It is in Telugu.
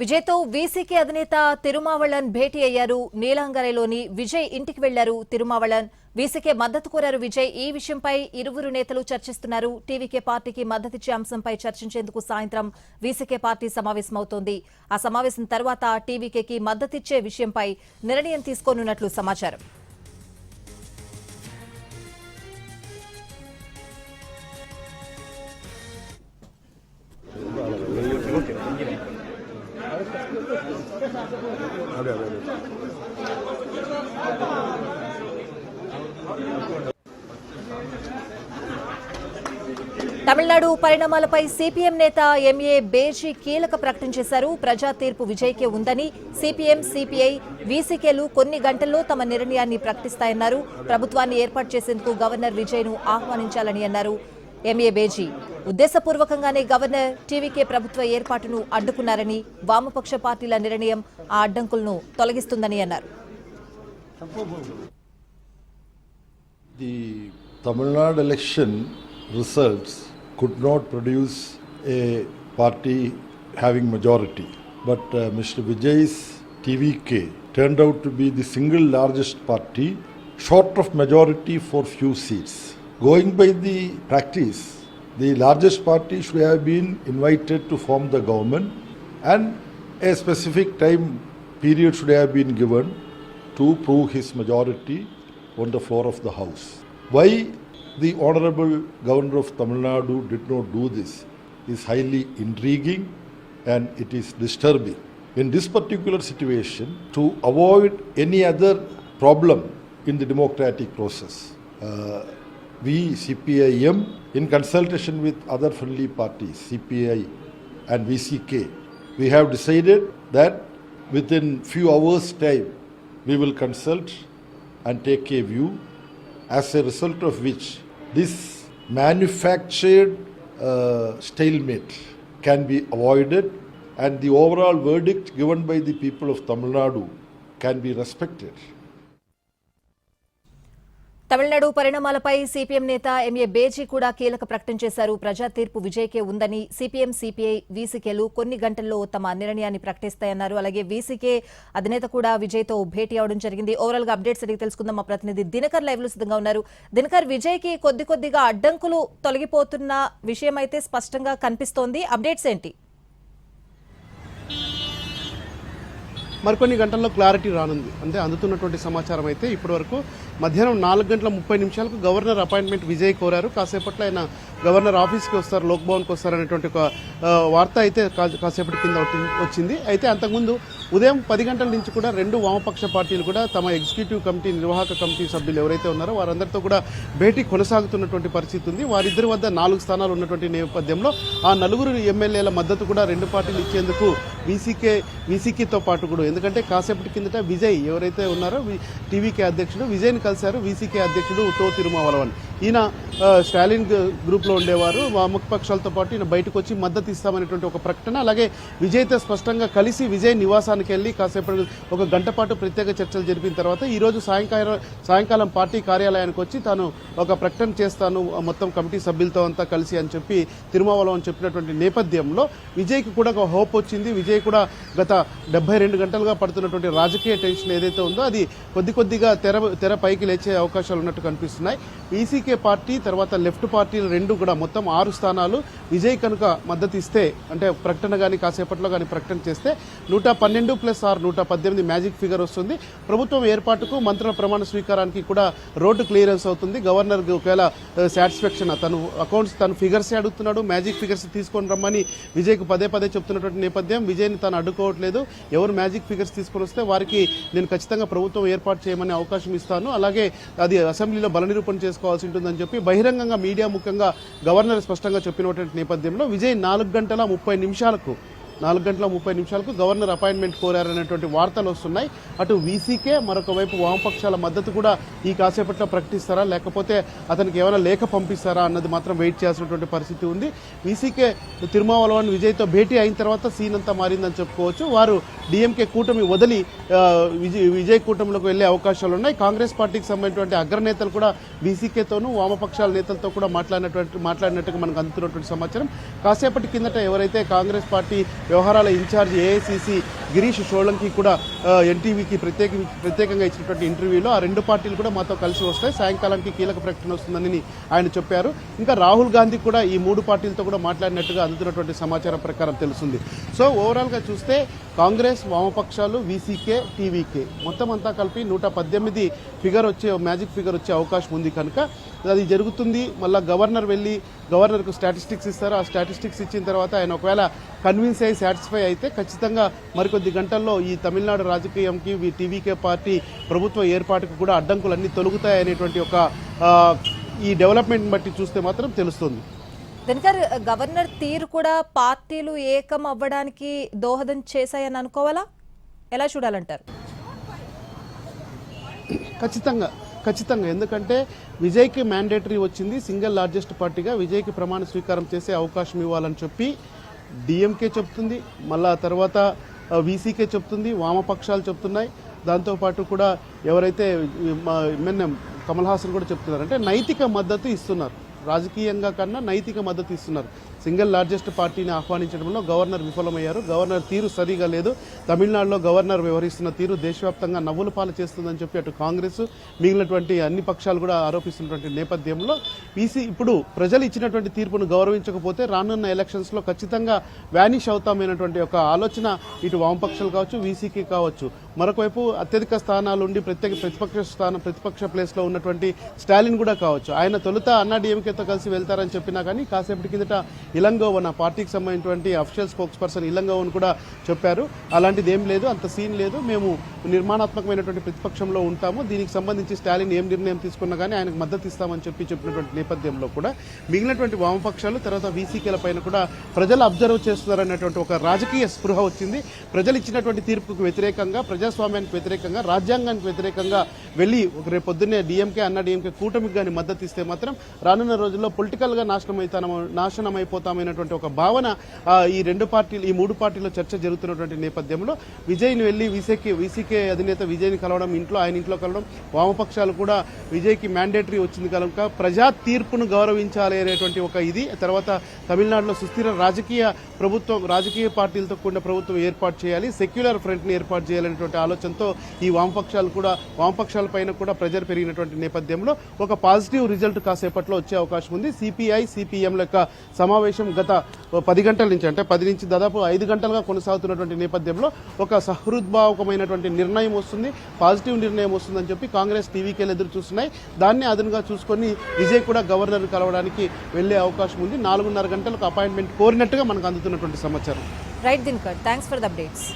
విజయ్తో వీసీకే అధినేత తిరుమావళవన్ భేటీ అయ్యారు. నీలాంగరైలోని విజయ్ ఇంటికి వెళ్లారు తిరుమావళవన్. వీసీకే మద్దతు కోరారు విజయ్. ఈ విషయంపై ఇరువురు నేతలు చర్చిస్తున్నారు. టీవీకే పార్టీకి మద్దతిచ్చే అంశంపై చర్చించేందుకు సాయంత్రం వీసీకే పార్టీ సమావేశమవుతోంది. ఆ సమావేశం తర్వాత టీవీకేకి మద్దతిచ్చే విషయంపై నిర్ణయం తీసుకోనున్నట్లు సమాచారం. తమిళనాడు పరిణామాలపై సిపిఎం నేత ఎంఏ బేజీ కీలక ప్రకటన చేశారు. ప్రజా తీర్పు విజయ్కే ఉందని, సిపిఎం, సిపిఐ, వీసీకేలు కొన్ని గంటల్లో తమ నిర్ణయాన్ని ప్రకటిస్తాయన్నారు. ప్రభుత్వాన్ని ఏర్పాటు చేసేందుకు గవర్నర్ విజయ్ను ఆహ్వానించాలని అన్నారు. ఎంఏ బేజీ ఉద్దేశపూర్వకంగానే గవర్నర్ టీవీకే ప్రభుత్వ ఏర్పాటును అడ్డుకున్నారని, వామపక్ష పార్టీల నిర్ణయం ఆ అడ్డంకులను తొలగిస్తుందని అన్నారు. The Tamil Nadu election results could not produce a party having majority, but Mr. Vijay's TVK turned out to be the single largest party, short of majority for few seats. Going by the practice, the largest party should have been invited to form the government, and a specific time period should have been given to prove his majority on the floor of the House. Why the Honorable Governor of Tamil Nadu did not do this is highly intriguing and it is disturbing. In this particular situation, to avoid any other problem in the democratic process, we CPIM, in consultation with other friendly parties, CPI and VCK, we have decided that within few hours' time we will consult and take a view, as a result of which this manufactured stalemate can be avoided and the overall verdict given by the people of Tamil Nadu can be respected. Tamil Nadu పరిణామాలపై సిపిఎం నేత ఎంఏ బేజీ కూడా కీలక ప్రకటన చేశారు. ప్రజా తీర్పు విజయ్కే ఉందని, సిపిఎం, సిపిఐ, వీసీకేలు కొన్ని గంటల్లో తమ నిర్ణయాన్ని ప్రకటిస్తాయన్నారు. అలాగే వీసీకే అధినేత కూడా విజయ్తో భేటీ అవడం జరిగింది. ఓవరాల్ గా అప్డేట్స్ అడిగి తెలుసుకుందాం. మా ప్రతినిధి దినకర్ లైవ్ లో సిద్ధంగా ఉన్నారు. దినకర్, విజయ్కి కొద్దిగా అడ్డంకులు తొలగిపోతున్న విషయం అయితే స్పష్టంగా కనిపిస్తోంది. అప్డేట్స్ ఏంటి? మరికొన్ని గంటల్లో క్లారిటీ రానుంది. అంటే అందుతున్నటువంటి సమాచారం అయితే ఇప్పటివరకు మధ్యాహ్నం 4:30 గవర్నర్ అపాయింట్మెంట్ విజయ్ కోరారు. కాసేపట్లో ఆయన గవర్నర్ ఆఫీస్కి వస్తారు, లోక్ భవన్కి వస్తారు అనేటువంటి ఒక వార్త అయితే కాసేపటి కింద వచ్చింది. అయితే అంతకుముందు ఉదయం 10 గంటల నుంచి కూడా రెండు వామపక్ష పార్టీలు కూడా తమ ఎగ్జిక్యూటివ్ కమిటీ, నిర్వాహక కమిటీ సభ్యులు ఎవరైతే ఉన్నారో వారందరితో కూడా భేటీ కొనసాగుతున్నటువంటి పరిస్థితి ఉంది. వారిద్దరి వద్ద 4 స్థానాలు ఉన్నటువంటి నేపథ్యంలో ఆ 4 ఎమ్మెల్యేల మద్దతు కూడా రెండు పార్టీలు ఇచ్చేందుకు వీసీకేతో పాటు కూడా, ఎందుకంటే కాసేపటి కిందట విజయ్ ఎవరైతే ఉన్నారో టీవీకే అధ్యక్షుడు విజయ్ని కలిశారు. వీసీకే అధ్యక్షుడు తో తిరుమావళవన్, ఈయన స్టాలిన్ గ్రూప్లో ఉండేవారు. వామపక్షాలతో పాటు ఈయన బయటకు వచ్చి మద్దతు ఇస్తామనేటువంటి ఒక ప్రకటన, అలాగే విజయ్తో స్పష్టంగా కలిసి విజయ్ నివాసానికి వెళ్ళి కాసేపటి ఒక గంట పాటు ప్రత్యేక చర్చలు జరిపిన తర్వాత ఈరోజు సాయంకాలం పార్టీ కార్యాలయానికి వచ్చి తాను ఒక ప్రకటన చేస్తాను మొత్తం కమిటీ సభ్యులతో అంతా కలిసి అని చెప్పి తిరుమావళవన్ చెప్పినటువంటి నేపథ్యంలో విజయ్కి కూడా ఒక హోప్ వచ్చింది. విజయ్ కూడా గత 72 గంటలుగా పడుతున్నటువంటి రాజకీయ టెన్షన్ ఏదైతే ఉందో అది కొద్దిగా తెర పైకి లేచే అవకాశాలు ఉన్నట్టు కనిపిస్తున్నాయి. వీసీకే పార్టీ తర్వాత లెఫ్ట్ పార్టీలు రెండు కూడా మొత్తం 6 స్థానాలు విజయ్ కనుక మద్దతు ఇస్తే, అంటే ప్రకటన కానీ కాసేపట్లో కానీ ప్రకటన చేస్తే 112 + 6 118 మ్యాజిక్ ఫిగర్ వస్తుంది. ప్రభుత్వం ఏర్పాటుకు, మంత్రుల ప్రమాణ స్వీకారానికి కూడా రోడ్డు క్లియరెన్స్ అవుతుంది. గవర్నర్ ఒకవేళ సాటిస్ఫాక్షన్, తను అకౌంట్స్ తను ఫిగర్స్ అడుగుతున్నాడు, మ్యాజిక్ ఫిగర్స్ తీసుకొని రమ్మని విజయ్కు పదే చెప్తున్నటువంటి నేపథ్యం, విజయ్ని తాను అడ్డుకోవట్లేదు. ఎవరు మ్యాజిక్ ఫిగర్స్ తీసుకొని వస్తే వారికి నేను ఖచ్చితంగా ప్రభుత్వం ఏర్పాటు చేయమనే అవకాశం ఇస్తాను, అలాగే అది అసెంబ్లీలో బల నిరూపణ చేసుకోవాల్సి ఉంటుందని చెప్పి బహిరంగంగా మీడియా ముఖ్యంగా గవర్నర్ స్పష్టంగా చెప్పినటువంటి నేపథ్యంలో విజయ్ 4:30 గవర్నర్ అపాయింట్మెంట్ కోరారనేటువంటి వార్తలు వస్తున్నాయి. అటు వీసీకే, మరొక వైపు వామపక్షాల మద్దతు కూడా ఈ కాసేపట్లో ప్రకటిస్తారా, లేకపోతే అతనికి ఏమైనా లేఖ పంపిస్తారా అన్నది మాత్రం వెయిట్ చేయాల్సినటువంటి పరిస్థితి ఉంది. వీసీకే తిరుమావళవన్ విజయ్తో భేటీ అయిన తర్వాత సీన్ అంతా మారిందని చెప్పుకోవచ్చు. వారు డిఎంకే కూటమి వదిలి విజయ్ కూటమిలోకి వెళ్లే అవకాశాలు ఉన్నాయి. కాంగ్రెస్ పార్టీకి సంబంధించినటువంటి అగ్రనేతలు కూడా వీసీకేతోనూ వామపక్షాల నేతలతో కూడా మాట్లాడినట్టుగా మనకు అందుతున్నటువంటి సమాచారం. కాసేపటి కిందట ఎవరైతే కాంగ్రెస్ పార్టీ వ్యవహారాల ఇన్ఛార్జ్ ఏఐసిసి గిరీష్ షోలంకి కూడా ఎన్టీవీకి ప్రత్యేకంగా ఇచ్చినటువంటి ఇంటర్వ్యూలో ఆ రెండు పార్టీలు కూడా మాతో కలిసి వస్తాయి, సాయంకాలానికి కీలక ప్రకటన వస్తుందని ఆయన చెప్పారు. ఇంకా రాహుల్ గాంధీ కూడా ఈ మూడు పార్టీలతో కూడా మాట్లాడినట్టుగా అందుతున్నటువంటి సమాచారం ప్రకారం తెలుస్తుంది. సో ఓవరాల్గా చూస్తే కాంగ్రెస్, వామపక్షాలు, వీసీకే, టీవీకే మొత్తం అంతా కలిపి 118 ఫిగర్ వచ్చే మ్యాజిక్ ఫిగర్ వచ్చే అవకాశం ఉంది కనుక అది జరుగుతుంది. మళ్ళీ గవర్నర్ వెళ్ళి గవర్నర్కు స్టాటిస్టిక్స్ ఇస్తారు. ఆ స్టాటిస్టిక్స్ ఇచ్చిన తర్వాత ఆయన ఒకవేళ కన్విన్స్ అయ్యి సాటిస్ఫై అయితే ఖచ్చితంగా మరికొద్ది గంటల్లో ఈ తమిళనాడు రాజకీయంకి టీవీకే పార్టీ ప్రభుత్వ ఏర్పాటుకు కూడా అడ్డంకులన్నీ తొలగుతాయి అనేటువంటి ఒక ఈ డెవలప్మెంట్ బట్టి చూస్తే మాత్రం తెలుస్తుంది. దినకర్, గవర్నర్ తీరు కూడా పార్టీలు ఏకం అవ్వడానికి దోహదం చేశాయని అనుకోవాలా? ఎలా చూడాలంటారు? ఖచ్చితంగా ఎందుకంటే విజయ్కి మ్యాండేటరీ వచ్చింది. సింగిల్ లార్జెస్ట్ పార్టీగా విజయ్కి ప్రమాణ స్వీకారం చేసే అవకాశం ఇవ్వాలని చెప్పి డిఎంకే చెప్తుంది, మళ్ళా తర్వాత వీసీకే చెప్తుంది, వామపక్షాలు చెప్తున్నాయి. దాంతోపాటు కూడా ఎవరైతే కమల్ హాసన్ కూడా చెప్తున్నారు, అంటే నైతిక మద్దతు ఇస్తున్నారు, రాజకీయంగా కన్నా నైతిక మద్దతు ఇస్తున్నారు. సింగిల్ లార్జెస్ట్ పార్టీని ఆహ్వానించడంలో గవర్నర్ విఫలమయ్యారు. గవర్నర్ తీరు సరిగా లేదు. తమిళనాడులో గవర్నర్ వ్యవహరిస్తున్న తీరు దేశవ్యాప్తంగా నవ్వుల పాలు చేస్తుందని చెప్పి అటు కాంగ్రెస్ మిగిలినటువంటి అన్ని పక్షాలు కూడా ఆరోపిస్తున్నటువంటి నేపథ్యంలో ఇప్పుడు ప్రజలు ఇచ్చినటువంటి తీర్పును గౌరవించకపోతే రానున్న ఎలక్షన్స్లో ఖచ్చితంగా వ్యానిష్ అవుతామైనటువంటి ఒక ఆలోచన ఇటు వామపక్షాలు కావచ్చు, వీసీకి కావచ్చు. మరొకవైపు అత్యధిక స్థానాలు ఉండి ప్రతిపక్ష ప్లేస్లో ఉన్నటువంటి స్టాలిన్ కూడా కావచ్చు. ఆయన తొలుత అన్నాడీఎంకేతో కలిసి వెళ్తారని చెప్పినా కానీ కాసేపటి కిందట ఇలంగోవన్ ఆ పార్టీకి సంబంధించినటువంటి అఫీషియల్ స్పోక్స్ పర్సన్ ఇలంగోవన్ కూడా చెప్పారు, అలాంటిది ఏం లేదు, అంత సీన్ లేదు, మేము నిర్మాణాత్మకమైనటువంటి ప్రతిపక్షంలో ఉంటాము, దీనికి సంబంధించి స్టాలిన్ ఏం నిర్ణయం తీసుకున్నా కానీ ఆయనకు మద్దతు ఇస్తామని చెప్పినటువంటి నేపథ్యంలో కూడా మిగిలినటువంటి వామపక్షాలు తర్వాత వీసీకేల పైన కూడా ప్రజలు అబ్జర్వ్ చేస్తున్నారనేటువంటి ఒక రాజకీయ స్పృహ వచ్చింది. ప్రజలు ఇచ్చినటువంటి తీర్పుకు వ్యతిరేకంగా, ప్రజాస్వామ్యానికి వ్యతిరేకంగా, రాజ్యాంగానికి వ్యతిరేకంగా వెళ్ళి రేపు పొద్దున్నే డిఎంకే అన్నాడీఎంకే కూటమికి కానీ మద్దతు ఇస్తే మాత్రం రానున్న రోజుల్లో పొలిటికల్గా నాశనం అయిపోతామైనటువంటి ఒక భావన ఈ మూడు పార్టీలో చర్చ జరుగుతున్నటువంటి నేపథ్యంలో విజయ్ని వెళ్ళి వీసీకే అధినేత విజయ్ని కలవడం, ఆయన ఇంట్లో కలవడం, వామపక్షాలు కూడా విజయ్కి మ్యాండేటరీ వచ్చింది కనుక ప్రజా తీర్పును గౌరవించాలి అనేటువంటి ఒక ఇది. తర్వాత తమిళనాడులో సుస్థిర రాజకీయ పార్టీలతో కూడిన ప్రభుత్వం ఏర్పాటు చేయాలి, సెక్యులర్ ఫ్రంట్ని ఏర్పాటు చేయాలనేటువంటి ఆలోచనతో ఈ వామపక్షాల పైన కూడా ప్రెజర్ పెరిగినటువంటి నేపథ్యంలో ఒక పాజిటివ్ రిజల్ట్ కాసేపట్లో వచ్చే అవకాశం ఉంది. సిపిఐ, సిపిఎం యొక్క సమావేశం గత 10 గంటల నుంచి, అంటే 10 నుంచి దాదాపు 5 గంటలుగా కొనసాగుతున్నటువంటి నేపథ్యంలో ఒక సహృద్భావకమైనటువంటి నిర్ణయం వస్తుంది, పాజిటివ్ నిర్ణయం వస్తుందని చెప్పి కాంగ్రెస్, టీవీకేలు ఎదురు చూస్తున్నాయి. దాన్ని అదనుగా చూసుకొని విజయ్ కూడా గవర్నర్ కలవడానికి వెళ్లే అవకాశం ఉంది. 4:30 గంటలకు అపాయింట్మెంట్ కోరినట్టుగా మనకు అందుతున్నటువంటి సమాచారం. Right Dinakar, thanks for the updates.